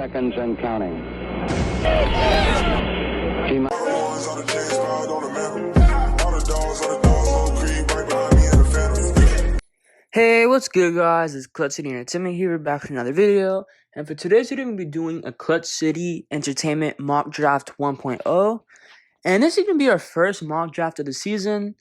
seconds and counting. Hey, what's good, guys? It's Clutch City Entertainment here, back with another video. And for today's video, we're going to be doing a Clutch City Entertainment Mock Draft 1.0. And this is going to be our first mock draft of the season.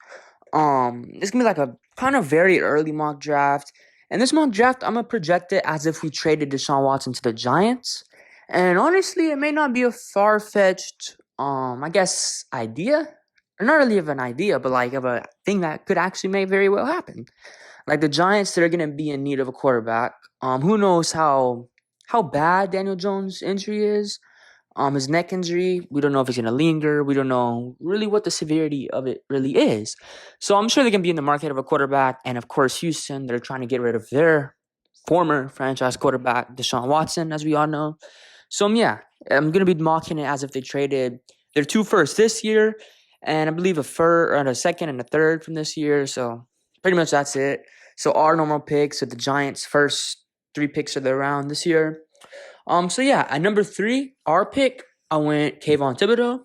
It's going to be like a kind of very early mock draft. And this mock draft, I'm going to project it as if we traded Deshaun Watson to the Giants. And honestly, it may not be a far-fetched, I guess, idea. Or not really of an idea, but like of a thing that could actually may very well happen. Like the Giants, they're going to be in need of a quarterback. Who knows how bad Daniel Jones' injury is. His neck injury, we don't know if it's going to linger. We don't know really what the severity of it really is. So I'm sure they're going to be in the market of a quarterback. And of course, Houston, they're trying to get rid of their former franchise quarterback, Deshaun Watson, as we all know. So yeah, I'm going to be mocking it as if they traded their 2 firsts this year. And I believe a second and a third from this year. So pretty much that's it. So our normal picks, so the Giants' first 3 picks of the round this year. So yeah, at number 3, our pick, I went Kayvon Thibodeau.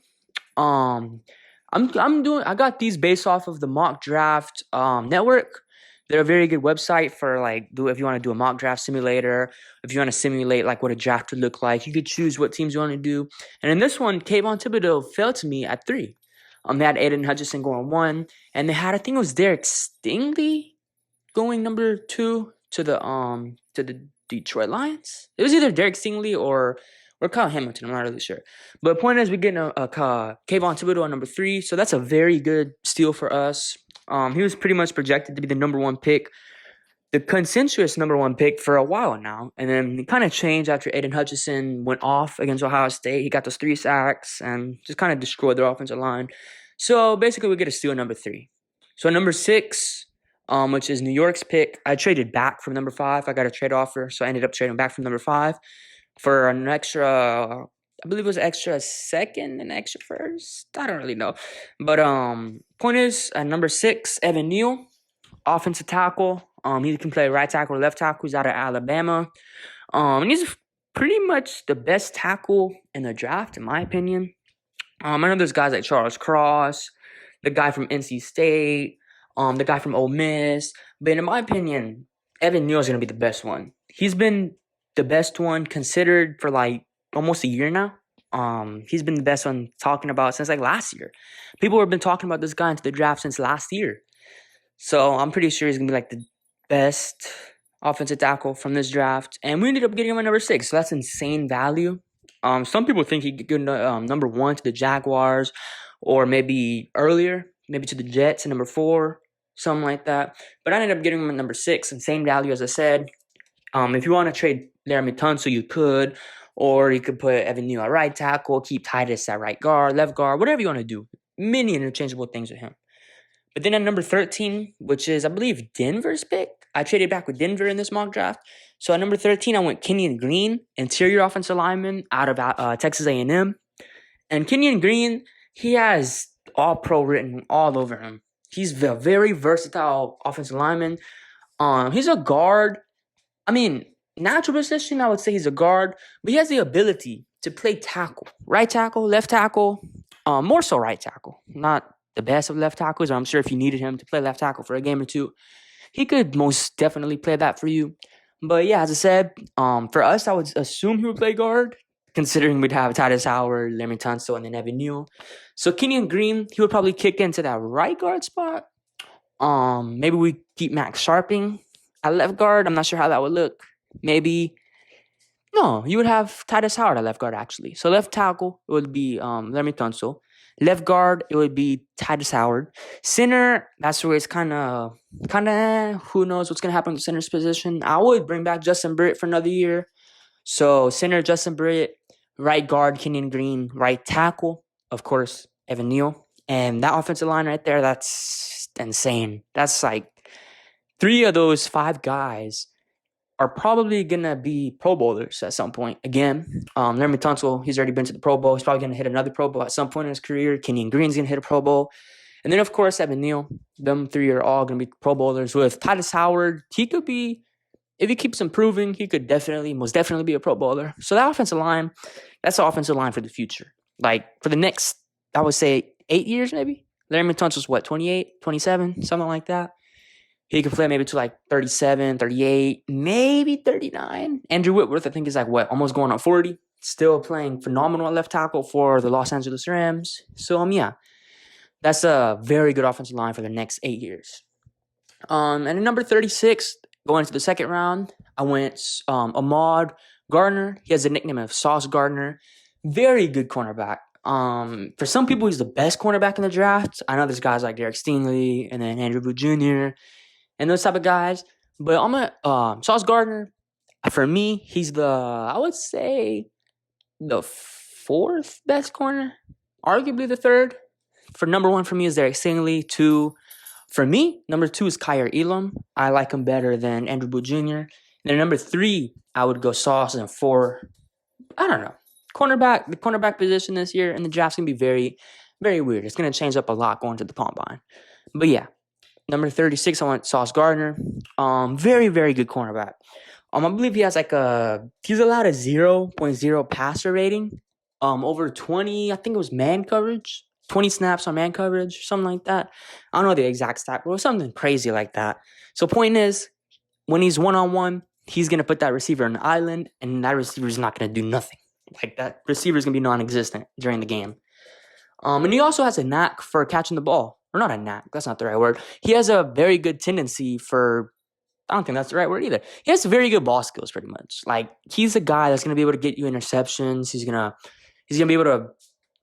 I got these based off of the Mock Draft Network. They're a very good website for if you want to do a mock draft simulator, if you want to simulate like what a draft would look like. You could choose what teams you want to do. And in this one, Kayvon Thibodeau fell to me at 3. They had Aiden Hutchinson going 1, and they had, I think it was Derek Stingley going number 2 to the Detroit Lions. It was either Derek Stingley or Kyle Hamilton. I'm not really sure. But the point is, we're getting a Kayvon Thibodeau on number 3, so that's a very good steal for us. He was pretty much projected to be the number 1 pick, the consensus number 1 pick for a while now. And then it kind of changed after Aiden Hutchinson went off against Ohio State. He got those 3 sacks and just kind of destroyed their offensive line. So basically, we get a steal at number 3. So number 6, which is New York's pick, I traded back from number 5. I got a trade offer, so I ended up trading back from number 5 for an extra, I believe it was extra second and extra first. I don't really know. But point is, at number 6, Evan Neal, offensive tackle. He can play right tackle or left tackle. He's out of Alabama. And he's pretty much the best tackle in the draft, in my opinion. I know there's guys like Charles Cross, the guy from NC State, the guy from Ole Miss. But in my opinion, Evan Neal is going to be the best one. He's been the best one considered for like almost a year now. He's been the best one talking about since like last year. People have been talking about this guy into the draft since last year. So I'm pretty sure he's going to be like the best offensive tackle from this draft. And we ended up getting him at number 6. So that's insane value. Some people think he could go number 1 to the Jaguars, or maybe earlier, maybe to the Jets at number 4, something like that. But I ended up getting him at number 6. Insane value, as I said. If you want to trade Laramie Tunsil, you could. Or you could put Evan Neal at right tackle, keep Titus at right guard, left guard, whatever you want to do. Many interchangeable things with him. But then at number 13, which is, I believe, Denver's pick. I traded back with Denver in this mock draft. So at number 13, I went Kenyon Green, interior offensive lineman out of Texas A&M. And Kenyon Green, he has all-pro written all over him. He's a very versatile offensive lineman. He's a guard. I mean, natural position, I would say he's a guard. But he has the ability to play tackle. Right tackle, left tackle. More so right tackle. Not the best of left tackles. I'm sure if you needed him to play left tackle for a game or two, he could most definitely play that for you. But yeah, as I said, for us, I would assume he would play guard, considering we'd have Titus Howard, Laramie Tunsil, and then Evan Neal. So Kenyon Green, he would probably kick into that right guard spot. Maybe we keep Max Sharping at left guard. I'm not sure how that would look. Maybe. No, you would have Titus Howard at left guard, actually. So left tackle, it would be Laramie Tunsil. Left guard, it would be Titus Howard. Center, that's where it's kind of, who knows what's going to happen in the center's position. I would bring back Justin Britt for another year. So center, Justin Britt. Right guard, Kenyon Green. Right tackle, of course, Evan Neal. And that offensive line right there, that's insane. That's like 3 of those 5 guys are probably going to be Pro Bowlers at some point. Again, Laramie Tunsil, he's already been to the Pro Bowl. He's probably going to hit another Pro Bowl at some point in his career. Kenyon Green's going to hit a Pro Bowl. And then, of course, Evan Neal. Them 3 are all going to be Pro Bowlers. With Titus Howard, he could be if he keeps improving, he could most definitely be a Pro Bowler. So that offensive line, that's the offensive line for the future. Like for the next, I would say 8 years maybe. Larry Tunsil's what, 28, 27, something like that. He could play maybe to like 37, 38, maybe 39. Andrew Whitworth, I think, is like what, almost going on 40. Still playing phenomenal at left tackle for the Los Angeles Rams. So, yeah, that's a very good offensive line for the next 8 years. And at number 36, going into the second round, I went Ahmad Gardner. He has the nickname of Sauce Gardner. Very good cornerback. For some people, he's the best cornerback in the draft. I know there's guys like Derek Stingley and then Andrew Booth Jr. and those type of guys. But I'm Sauce Gardner. For me, he's I would say, the fourth best corner, arguably the third. For number one for me is Derek Stingley. Two, for me, number two is Kyer Elam. I like him better than Andrew Booth Jr. And then number three, I would go Sauce. And four, I don't know. The cornerback position this year in the draft's going to be very, very weird. It's going to change up a lot going to the combine. But yeah, number 36, I went Sauce Gardner. Very, very good cornerback. I believe he has he's allowed a 0.0 passer rating. Over 20, I think it was man coverage. 20 snaps on man coverage, something like that. I don't know the exact stat, but it was something crazy like that. So point is, when he's one-on-one, he's going to put that receiver on the island, and that receiver is not going to do nothing. Like, that receiver is going to be non-existent during the game. And he also has a knack for catching the ball. Or not a knack, that's not the right word. He has a very good tendency for, I don't think that's the right word either. He has very good ball skills, pretty much. Like, he's a guy that's going to be able to get you interceptions. He's going to be able to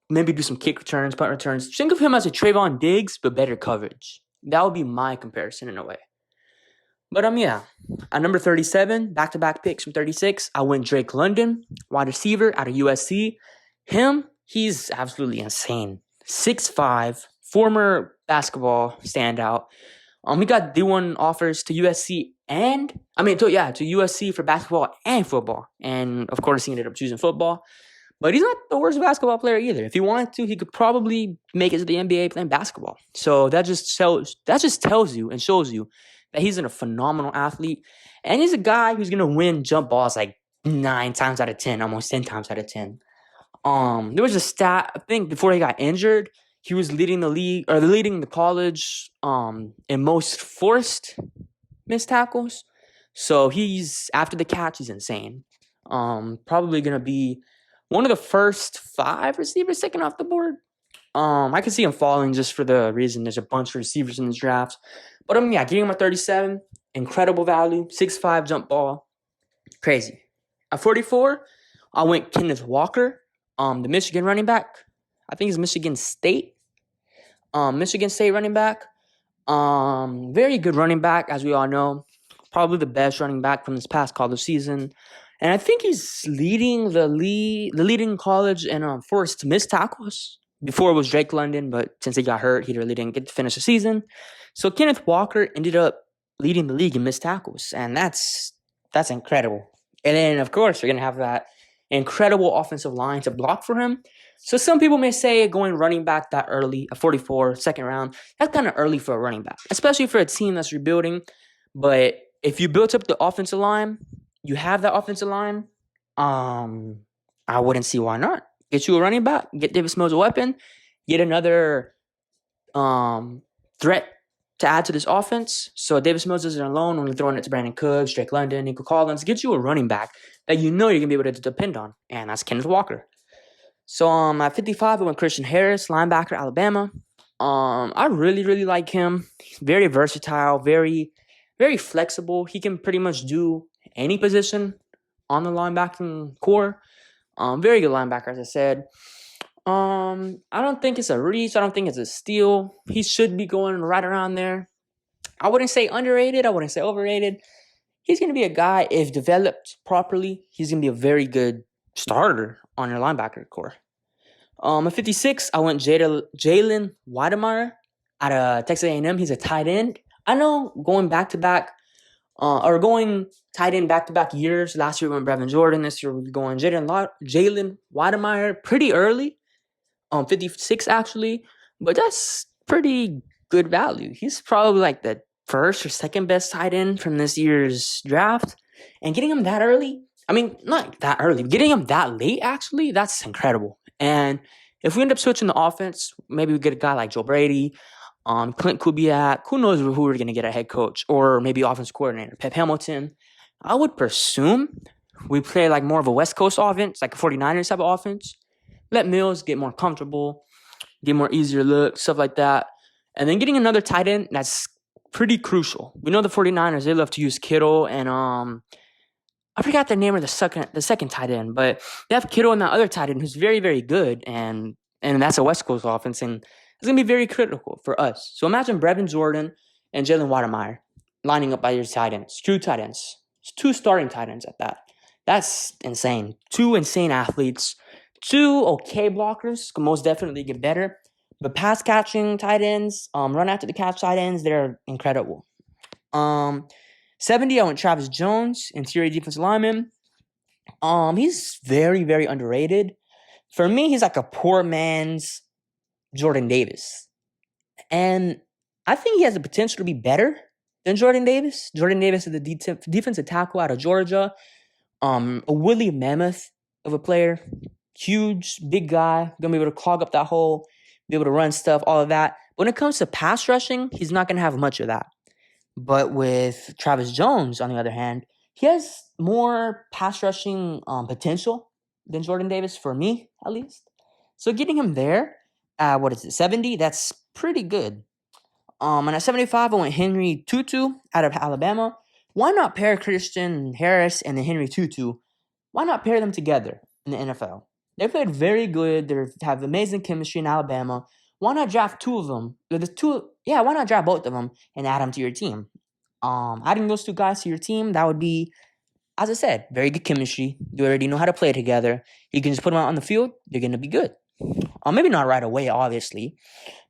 maybe do some kick returns, punt returns. Think of him as a Trayvon Diggs, but better coverage. That would be my comparison in a way. But yeah, at number 37, back-to-back picks from 36, I went Drake London, wide receiver out of USC. He's absolutely insane. 6'5", former basketball standout. He got D1 offers to USC to USC for basketball and football. And of course, he ended up choosing football. But he's not the worst basketball player either. If he wanted to, he could probably make it to the NBA playing basketball. So that just tells you and shows you that he's a phenomenal athlete. And he's a guy who's going to win jump balls like 9 times out of 10, almost 10 times out of 10. There was a stat, I think, before he got injured, he was leading the college in most forced missed tackles. So after the catch, he's insane. Probably going to be one of the first 5 receivers taken off the board. I can see him falling just for the reason there's a bunch of receivers in this draft. But getting him at 37, incredible value, 6'5" jump ball, crazy. At 44, I went Kenneth Walker, the Michigan running back. I think he's Michigan State running back. Very good running back, as we all know. Probably the best running back from this past college season. And I think he's leading the lead in college in forced missed tackles. Before it was Drake London, but since he got hurt, he really didn't get to finish the season. So Kenneth Walker ended up leading the league in missed tackles, and that's incredible. And then, of course, you're going to have that incredible offensive line to block for him. So some people may say going running back that early, at 44, second round, that's kind of early for a running back, especially for a team that's rebuilding. But if you built up the offensive line, you have that offensive line, I wouldn't see why not. Get you a running back, get Davis Mills a weapon, get another threat to add to this offense. So Davis Mills isn't alone when you're throwing it to Brandon Cooks, Drake London, Nico Collins. Get you a running back that you know you're going to be able to depend on, and that's Kenneth Walker. So at 55, I went Christian Harris, linebacker, Alabama. I really, really like him. He's very versatile, very, very flexible. He can pretty much do any position on the linebacking core. Very good linebacker, as I said. I don't think it's a reach. I don't think it's a steal. He should be going right around there. I wouldn't say underrated. I wouldn't say overrated. He's going to be a guy, if developed properly, he's going to be a very good starter on your linebacker core. At 56, I went Jalen Weidemeyer out of Texas A&M. He's a tight end. I know going back-to-back, going tight end back-to-back years. Last year we went Brevin Jordan. This year we're going Jalen Weidemeyer pretty early. 56 actually. But that's pretty good value. He's probably like the first or second best tight end from this year's draft. And getting him that early, I mean, not that early, getting him that late, actually, that's incredible. And if we end up switching the offense, maybe we get a guy like Joe Brady, Clint Kubiak, who knows who we're going to get a head coach, or maybe offense coordinator, Pep Hamilton. I would presume we play like more of a West Coast offense, like a 49ers type of offense. Let Mills get more comfortable, get more easier look, stuff like that. And then getting another tight end, that's pretty crucial. We know the 49ers, they love to use Kittle and I forgot the name of the second tight end, but they have Kittle and that other tight end who's very, very good, and that's a West Coast offense, and it's going to be very critical for us. So imagine Brevin Jordan and Jalen Watermeyer lining up by your tight ends, true tight ends. It's 2 starting tight ends at that. That's insane. 2 insane athletes, 2 okay blockers, could most definitely get better. But pass catching tight ends, run after the catch tight ends, they're incredible. 70, I went Travis Jones, interior defensive lineman. He's very, very underrated. For me, he's like a poor man's Jordan Davis. And I think he has the potential to be better than Jordan Davis. Jordan Davis is the defensive tackle out of Georgia. A woolly mammoth of a player. Huge, big guy. Gonna be able to clog up that hole, be able to run stuff, all of that. When it comes to pass rushing, he's not gonna have much of that. But with Travis Jones, on the other hand, he has more pass rushing potential than Jordan Davis, for me, at least. So getting him there, 70? That's pretty good. And at 75, I went Henry Tutu out of Alabama. Why not pair Christian Harris and then Henry Tutu? Why not pair them together in the NFL? They played very good. They have amazing chemistry in Alabama. Why not draft 2 of them? Why not draft both of them and add them to your team? Adding those 2 guys to your team, that would be, as I said, very good chemistry. You already know how to play together. You can just put them out on the field. They're going to be good. Maybe not right away, obviously.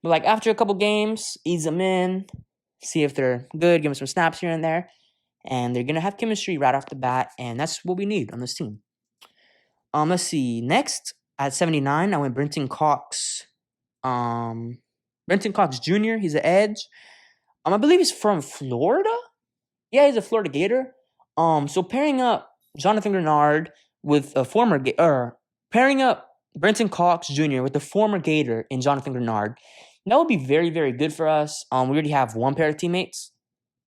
But like after a couple games, ease them in, see if they're good, give them some snaps here and there. And they're going to have chemistry right off the bat. And that's what we need on this team. Let's see. Next, at 79, I went Brenton Cox. Brenton Cox Jr., he's an edge. I believe he's from Florida. Yeah, he's a Florida Gator. So pairing up Jonathan Grenard with a pairing up Brenton Cox Jr. with the former Gator in Jonathan Grenard, that would be very, very good for us. We already have 1 pair of teammates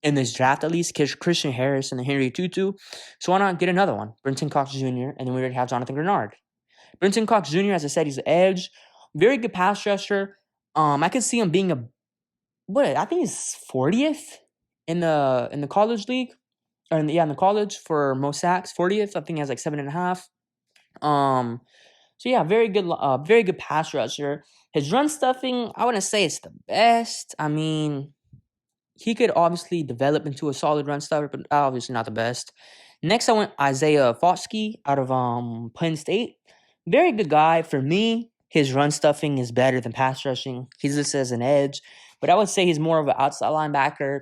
in this draft, at least, Christian Harris and Henry Tutu. So why not get another one, Brenton Cox Jr., and then we already have Jonathan Grenard. Brenton Cox Jr., as I said, he's an edge, very good pass rusher. I could see him being I think he's 40th in the college league, or in the college for most sacks. 40th, I think he has like 7.5. So yeah, very good pass rusher. His run stuffing, I wouldn't say it's the best. I mean, he could obviously develop into a solid run stuffer, but obviously not the best. Next, I went Isaiah Foskey out of Penn State. Very good guy. For me, his run stuffing is better than pass rushing. He's listed as an edge, but I would say he's more of an outside linebacker.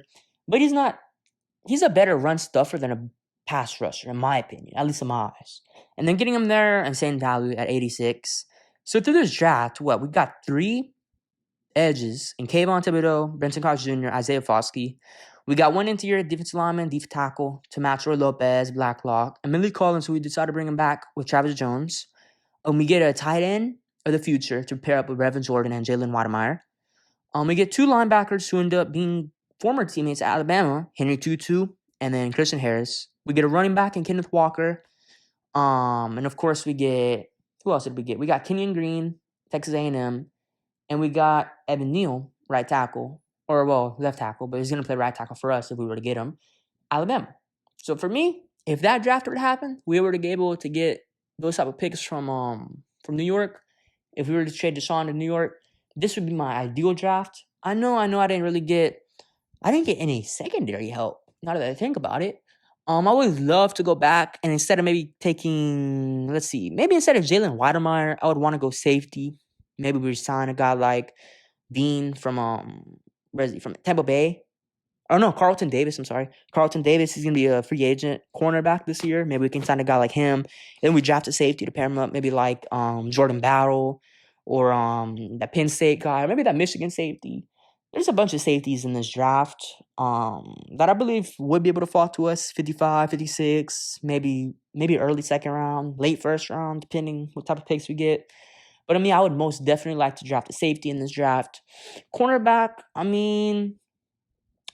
But he's a better run stuffer than a pass rusher, in my opinion, at least in my eyes. And then getting him there, insane value at 86. So through this draft, we got 3 edges in Kayvon Thibodeau, Brenton Cox Jr., Isaiah Foskey. We got 1 interior defensive lineman, defensive tackle, to match Roy Lopez, Blacklock, and Millie Collins, who we decided to bring him back with Travis Jones. And we get a tight end of the future to pair up with Brevin Jordan and Jalen Watermeyer. We get 2 linebackers who end up being former teammates at Alabama, Henry Tutu and then Christian Harris. We get a running back in Kenneth Walker. And of course we get, who else did we get? We got Kenyon Green, Texas A&M, and we got Evan Neal, right tackle, left tackle, but he's going to play right tackle for us if we were to get him, Alabama. So for me, if that draft were to happen, we were to be able to get those type of picks from New York. If we were to trade Deshaun to New York, this would be my ideal draft. I know I didn't get any secondary help, now that I think about it. I would love to go back and instead of maybe taking, instead of Jalen Watermeyer, I would want to go safety. Maybe we sign a guy like Bean from from Tampa Bay. Oh no, Carlton Davis. I'm sorry, Carlton Davis is gonna be a free agent cornerback this year. Maybe we can sign a guy like him. Then we draft a safety to pair him up. Maybe like Jordan Battle or that Penn State guy, or maybe that Michigan safety. there's a bunch of safeties in this draft that I believe would be able to fall to us 55, 56, maybe early second round, late first round, depending what type of picks we get. But I mean, I would most definitely like to draft a safety in this draft. Cornerback, I mean,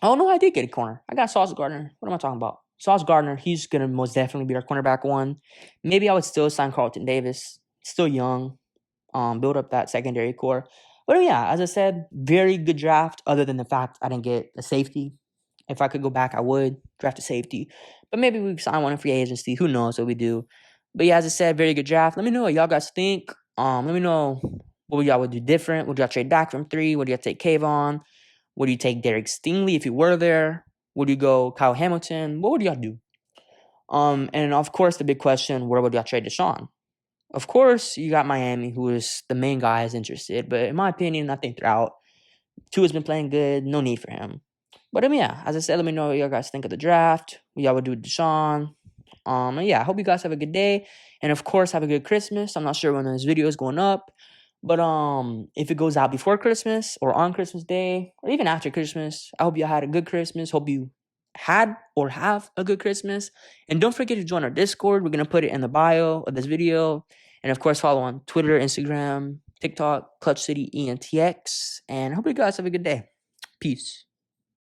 I don't know how I did get a corner. I got Sauce Gardner. What am I talking about? Sauce Gardner, he's going to most definitely be our cornerback one. Maybe I would still sign Carlton Davis. Still young. Build up that secondary core. But yeah, as I said, very good draft other than the fact I didn't get a safety. If I could go back, I would draft a safety. But maybe we sign one in free agency. Who knows what we do. But yeah, as I said, very good draft. Let me know what y'all guys think. Let me know what y'all would do different. Would y'all trade back from 3? Would y'all take Kayvon? Would you take Derek Stingley if you were there? Would you go Kyle Hamilton? What would y'all do? And of course, the big question, where would y'all trade Deshaun? Of course, you got Miami, who is the main guy is interested. But in my opinion, I think they're out. Tua's been playing good. No need for him. But yeah, as I said, let me know what y'all guys think of the draft. What y'all would do with Deshaun. And yeah, I hope you guys have a good day. And of course, have a good Christmas. I'm not sure when this video is going up. But if it goes out before Christmas or on Christmas Day or even after Christmas, I hope you had a good Christmas. Hope you had or have a good Christmas. And don't forget to join our Discord. We're going to put it in the bio of this video. And of course, follow on Twitter, Instagram, TikTok, Clutch City ENTX. And I hope you guys have a good day. Peace.